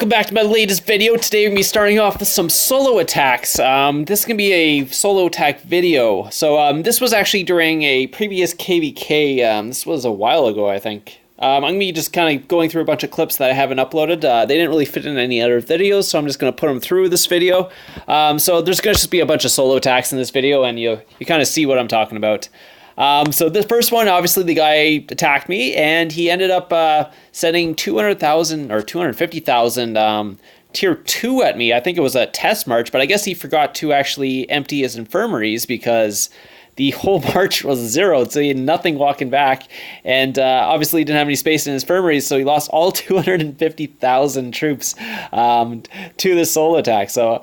welcome back to my latest video. Today we're going to be starting off with some solo attacks. This is going to be a solo attack video. So this was actually during a previous KVK. This was a while ago, I think. I'm going to be just kind of going through a bunch of clips that I haven't uploaded. They didn't really fit in any other videos, so I'm just going to put them through this video. So there's going to just be a bunch of solo attacks in this video, and you kind of see what I'm talking about. So the first one, obviously the guy attacked me, and he ended up sending 200,000 or 250,000 tier 2 at me. I think it was a test march, but I guess he forgot to actually empty his infirmaries because the whole march was zeroed, so he had nothing walking back, and obviously he didn't have any space in his infirmaries, so he lost all 250,000 troops to the solo attack. So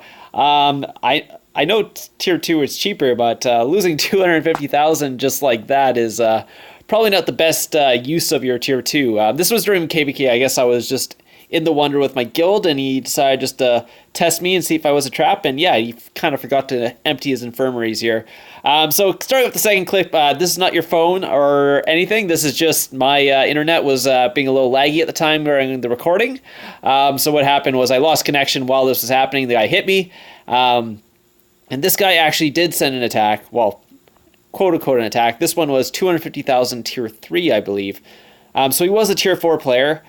I know tier 2 is cheaper, but losing 250,000 just like that is probably not the best use of your tier 2. This was during KVK. I guess I was just in the wonder with my guild, and he decided just to test me and see if I was a trap, and yeah, he kind of forgot to empty his infirmaries here. So starting with the second clip, this is not your phone or anything. This is just my internet was being a little laggy at the time during the recording. So what happened was I lost connection while this was happening. The guy hit me. And this guy actually did send an attack, well, quote-unquote an attack. This one was 250,000 tier 3, I believe. So he was a tier 4 player.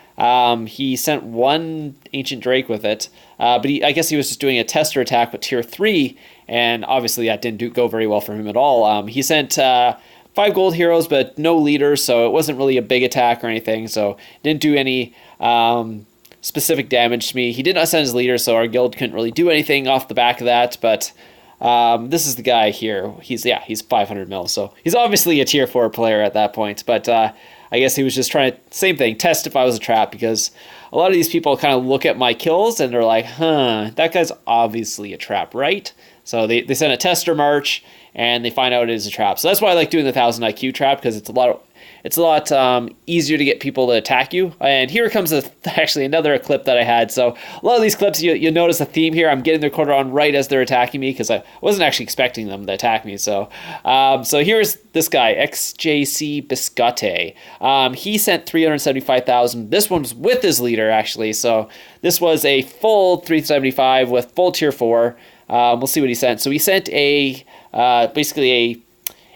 He sent one Ancient Drake with it, but I guess he was just doing a tester attack with tier 3, and obviously that didn't go very well for him at all. He sent 5 gold heroes, but no leaders, so it wasn't really a big attack or anything, so didn't do any specific damage to me. He did not send his leader, so our guild couldn't really do anything off the back of that, but this is the guy here. He's 500 mil, so he's obviously a tier 4 player at that point, but I guess he was just trying to, same thing, test if I was a trap, because a lot of these people kind of look at my kills and they're like, huh, that guy's obviously a trap, right? So they send a tester march and they find out it is a trap. So that's why I like doing the 1000 IQ trap, because it's a lot easier to get people to attack you. And here comes actually another clip that I had. So a lot of these clips, you'll notice a theme here. I'm getting their cooldown right as they're attacking me, because I wasn't actually expecting them to attack me. So so here's this guy, XJC Biscotte. He sent 375,000. This one's with his leader, actually. So this was a full 375 with full tier 4. We'll see what he sent. So he sent a basically a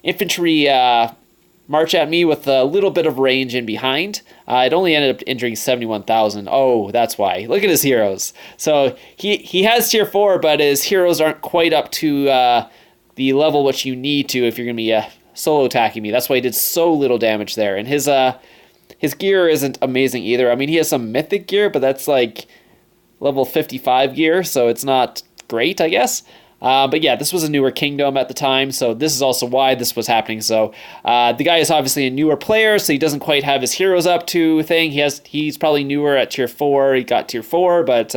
infantry march at me with a little bit of range in behind. It only ended up injuring 71,000. Oh, that's why. Look at his heroes. So he has tier 4, but his heroes aren't quite up to the level which you need to if you're going to be solo attacking me. That's why he did so little damage there. And his gear isn't amazing either. I mean, he has some mythic gear, but that's like level 55 gear, so it's not great, I guess. But yeah, this was a newer kingdom at the time, so this is also why this was happening. So the guy is obviously a newer player, so he doesn't quite have his heroes up to thing. He's probably newer at tier 4. He got tier 4, but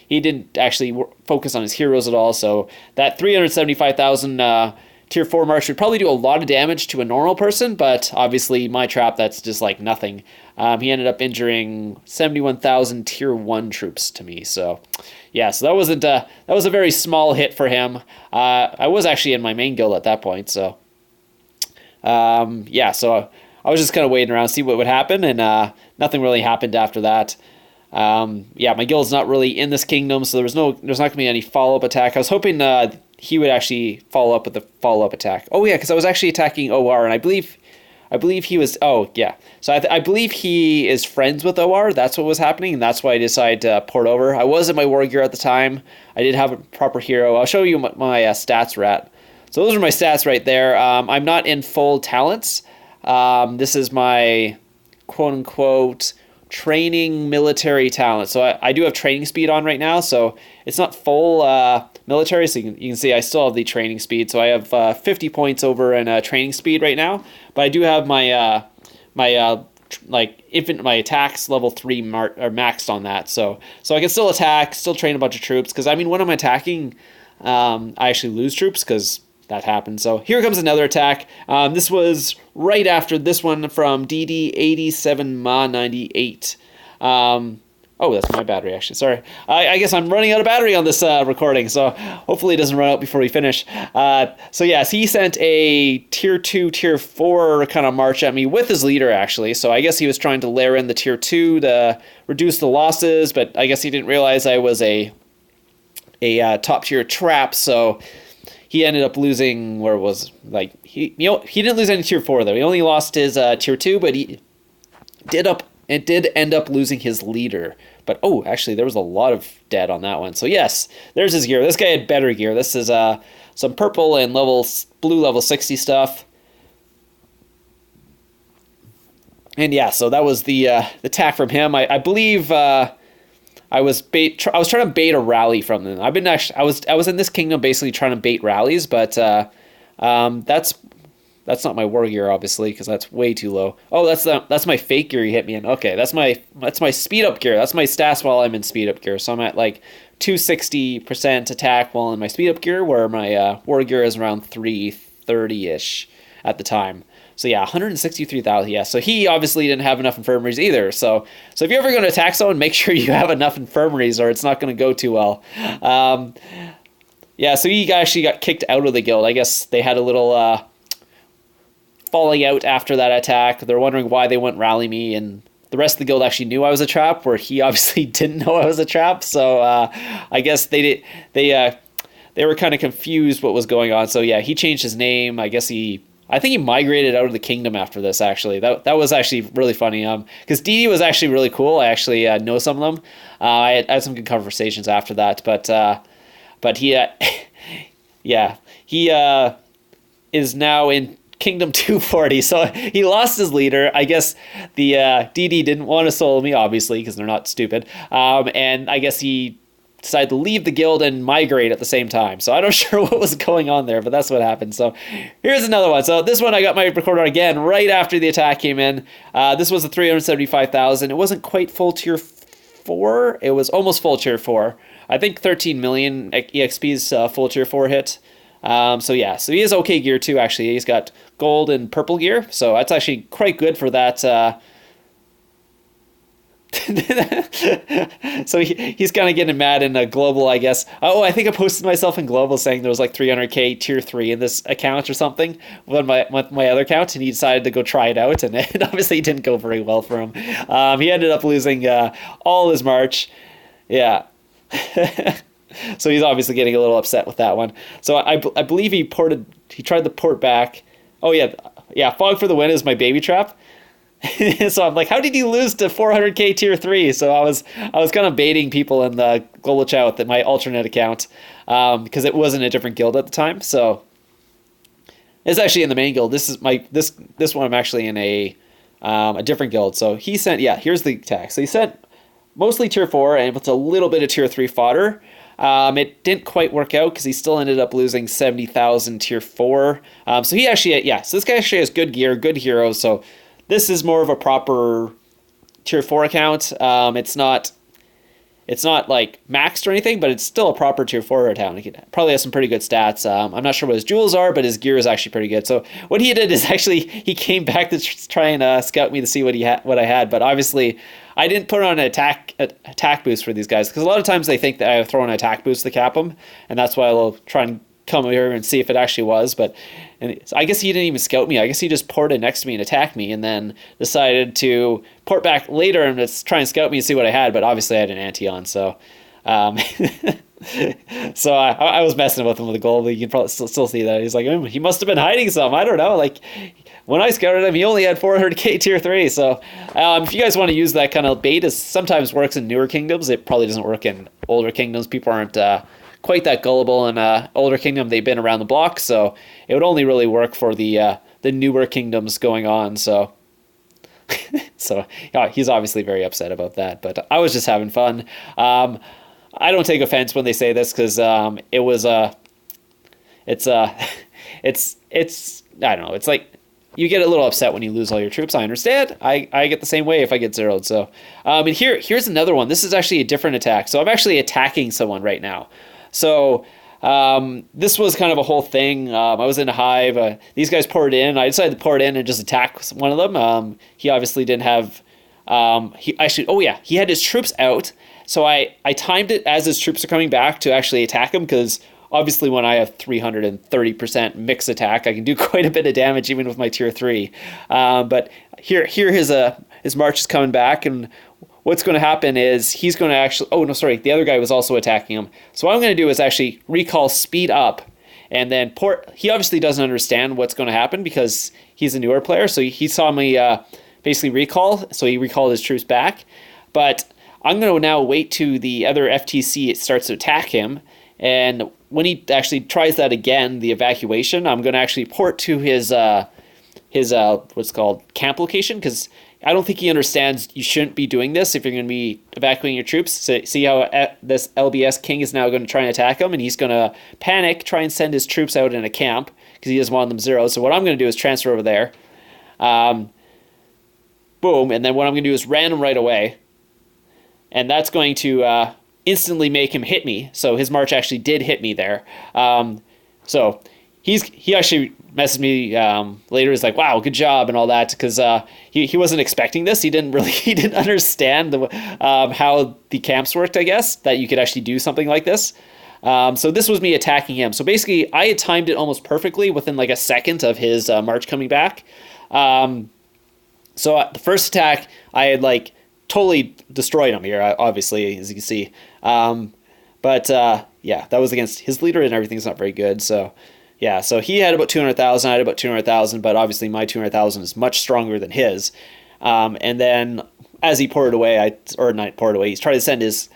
he didn't actually focus on his heroes at all. So that 375,000 tier 4 march would probably do a lot of damage to a normal person, but obviously my trap, that's just like nothing. He ended up injuring 71,000 tier 1 troops to me. So yeah, so that was a very small hit for him. I was actually in my main guild at that point, so yeah, so I was just kind of waiting around to see what would happen, and nothing really happened after that. Yeah, my guild's not really in this kingdom, so there's not going to be any follow-up attack. I was hoping he would actually follow up with a follow-up attack. Oh yeah, because I was actually attacking OR, and I believe he was, oh yeah, so I believe he is friends with OR. That's what was happening, and that's why I decided to port over. I was in my war gear at the time. I did have a proper hero. I'll show you what my stats were at. So those are my stats right there. I'm not in full talents. This is my quote-unquote training military talent. So I do have training speed on right now, so it's not full military, so you can see I still have the training speed. So I have 50 points over in training speed right now, but I do have my my attacks level 3 maxed on that, so I can still attack, still train a bunch of troops, because I mean, when I'm attacking, I actually lose troops because that happened. So here comes another attack. This was right after this one from DD87Ma98. Oh, that's my battery, actually. Sorry. I guess I'm running out of battery on this recording, so hopefully it doesn't run out before we finish. So yes, he sent a tier 2, tier 4 kind of march at me with his leader, actually. So I guess he was trying to layer in the tier 2 to reduce the losses, but I guess he didn't realize I was a top tier trap, so he ended up losing, where was, like, he didn't lose any tier 4, though. He only lost his tier 2, but he did end up losing his leader. But, oh, actually, there was a lot of dead on that one. So, yes, there's his gear. This guy had better gear. This is some purple and blue level 60 stuff. And, yeah, so that was the attack from him. I believe I was trying to bait a rally from them. I was in this kingdom basically trying to bait rallies, but that's not my war gear, obviously, because that's way too low. Oh, that's my fake gear you hit me in. Okay, that's my speed up gear. That's my stats while I'm in speed up gear. So I'm at like 260% attack while in my speed up gear, where my war gear is around 330-ish at the time. So yeah, 163,000. Yeah, so he obviously didn't have enough infirmaries either. So if you're ever going to attack someone, make sure you have enough infirmaries, or it's not going to go too well. Yeah, so he actually got kicked out of the guild. I guess they had a little falling out after that attack. They're wondering why they wouldn't rally me, and the rest of the guild actually knew I was a trap, where he obviously didn't know I was a trap. So I guess they were kind of confused what was going on. So yeah, he changed his name. I think he migrated out of the kingdom after this, actually. That was actually really funny. Because DD was actually really cool. I actually know some of them. I had some good conversations after that. But he, yeah, he is now in Kingdom 240. So he lost his leader. I guess the DD didn't want to solo me, obviously, because they're not stupid. And I guess he decided to leave the guild and migrate at the same time. So I'm not sure what was going on there, but that's what happened. So here's another one. So this one I got my recorder again right after the attack came in. This was a 375,000. It wasn't quite full tier 4. It was almost full tier 4. I think 13 million EXP's full tier 4 hit. So yeah, so he has okay gear too, actually. He's got gold and purple gear, so that's actually quite good for that. So he's kind of getting mad in a global, I guess. Oh, I think I posted myself in global saying there was like 300k tier 3 in this account or something with my other account, and he decided to go try it out, and it obviously didn't go very well for him. He ended up losing all his March. Yeah. So he's obviously getting a little upset with that one. So I believe he tried to port back. Oh yeah, Fog for the Win is my baby trap. So I'm like, how did you lose to 400k tier 3? So I was kind of baiting people in the global chat with my alternate account, because it wasn't a different guild at the time. So it's actually in the main guild. This is this one I'm actually in a different guild. So he sent, yeah, here's the attack. So he sent mostly tier 4 and with a little bit of tier 3 fodder. It didn't quite work out because he still ended up losing 70,000 tier 4. So he actually, yeah, so this guy actually has good gear, good heroes. So this is more of a proper tier 4 account. It's not like maxed or anything, but it's still a proper tier 4 account. He probably has some pretty good stats. I'm not sure what his jewels are, but his gear is actually pretty good. So what he did is actually he came back to try and scout me to see what I had. But obviously I didn't put on an attack boost for these guys, because a lot of times they think that I throw an attack boost to cap them, and that's why I'll try and come here and see if it actually was. But I guess he didn't even scout me. I guess he just ported next to me and attacked me, and then decided to port back later and just try and scout me and see what I had. But obviously I had an anti on, so so I was messing with him with the gold. You can probably still see that. He's like, he must have been hiding some. I don't know. Like, when I scouted him, he only had 400k tier 3. So if you guys want to use that kind of bait, it sometimes works in newer kingdoms. It probably doesn't work in older kingdoms. People aren't quite that gullible in older kingdom. They've been around the block, so it would only really work for the newer kingdoms going on. So so yeah, he's obviously very upset about that, but I was just having fun. I don't take offense when they say this, because it was it's I don't know, it's like you get a little upset when you lose all your troops. I understand. I get the same way if I get zeroed. So and here's another one. This is actually a different attack. So I'm actually attacking someone right now. So this was kind of a whole thing. I was in a hive. These guys poured in. I decided to pour it in and just attack one of them. He obviously didn't have He actually, oh yeah, he had his troops out. So I timed it as his troops are coming back to actually attack him, because obviously when I have 330% mix attack, I can do quite a bit of damage even with my tier 3. But here his march is coming back, and what's going to happen is he's going to actually, oh no, sorry, the other guy was also attacking him. So what I'm going to do is actually recall speed up, and then port. He obviously doesn't understand what's going to happen because he's a newer player, so he saw me basically recall, so he recalled his troops back. But I'm going to now wait to the other FTC it starts to attack him, and when he actually tries that again, the evacuation, I'm going to actually port to his what's called camp location, because I don't think he understands you shouldn't be doing this if you're going to be evacuating your troops. So see how this LBS king is now going to try and attack him, and he's going to panic, try and send his troops out in a camp because he doesn't want them zero. So what I'm going to do is transfer over there. Boom, and then what I'm going to do is ram him right away. And that's going to instantly make him hit me. So his march actually did hit me there. So he actually messaged me later. He's like, "Wow, good job," and all that, because he wasn't expecting this. He didn't understand how the camps worked, I guess, that you could actually do something like this. So this was me attacking him. So basically, I had timed it almost perfectly within like a second of his march coming back. So the first attack, I had like totally destroyed him here, obviously, as you can see. But yeah, that was against his leader, and everything's not very good. So yeah, so he had about 200,000, I had about 200,000, but obviously my 200,000 is much stronger than his. And then as he ported away, he's trying to send his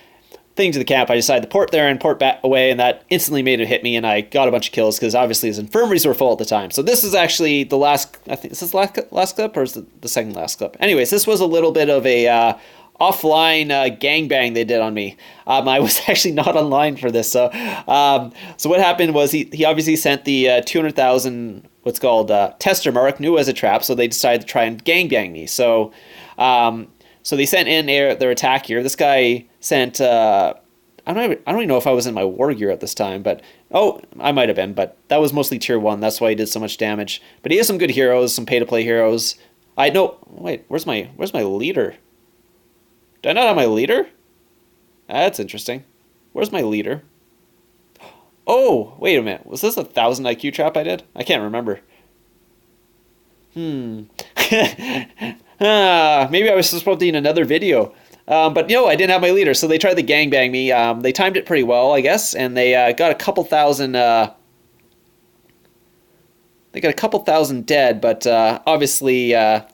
thing to the camp. I decided to port there and port back away, and that instantly made him hit me, and I got a bunch of kills because obviously his infirmaries were full at the time. So this is actually the last, I think, is this the last clip, or is it the second last clip? Anyways, this was a little bit of a offline gangbang they did on me. I was actually not online for this. So what happened was he obviously sent the 200,000, what's called tester mark, knew as a trap, so they decided to try and gangbang me. So so they sent in their attack here. This guy sent, I don't even know if I was in my war gear at this time, but, oh, I might have been, but that was mostly tier 1. That's why he did so much damage. But he has some good heroes, some pay-to-play heroes. Wait, where's my leader? Do I not have my leader? That's interesting. Where's my leader? Oh, wait a minute. Was this a 1,000 IQ trap I did? I can't remember. Maybe I was supposed to be in another video. But no, I didn't have my leader, so they tried to gangbang me. They timed it pretty well, I guess, and they got a couple thousand... They got a couple thousand dead, but obviously they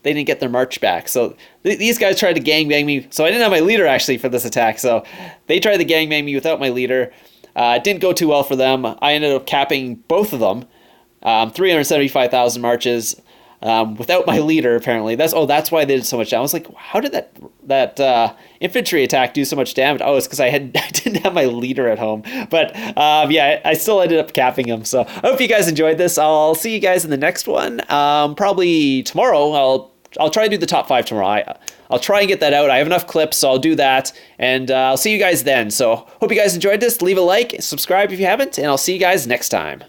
didn't get their march back. So these guys tried to gangbang me. So I didn't have my leader actually for this attack. So they tried to gangbang me without my leader. It didn't go too well for them. I ended up capping both of them. 375,000 marches without my leader, apparently. That's why they did so much damage. I was like, how did that infantry attack do so much damage? Oh, it's because I didn't have my leader at home. But yeah, I still ended up capping him. So I hope you guys enjoyed this. I'll see you guys in the next one. Probably tomorrow. I'll try to do the top 5 tomorrow. I'll try and get that out. I have enough clips, so I'll do that. And I'll see you guys then. So hope you guys enjoyed this. Leave a like, subscribe if you haven't, and I'll see you guys next time.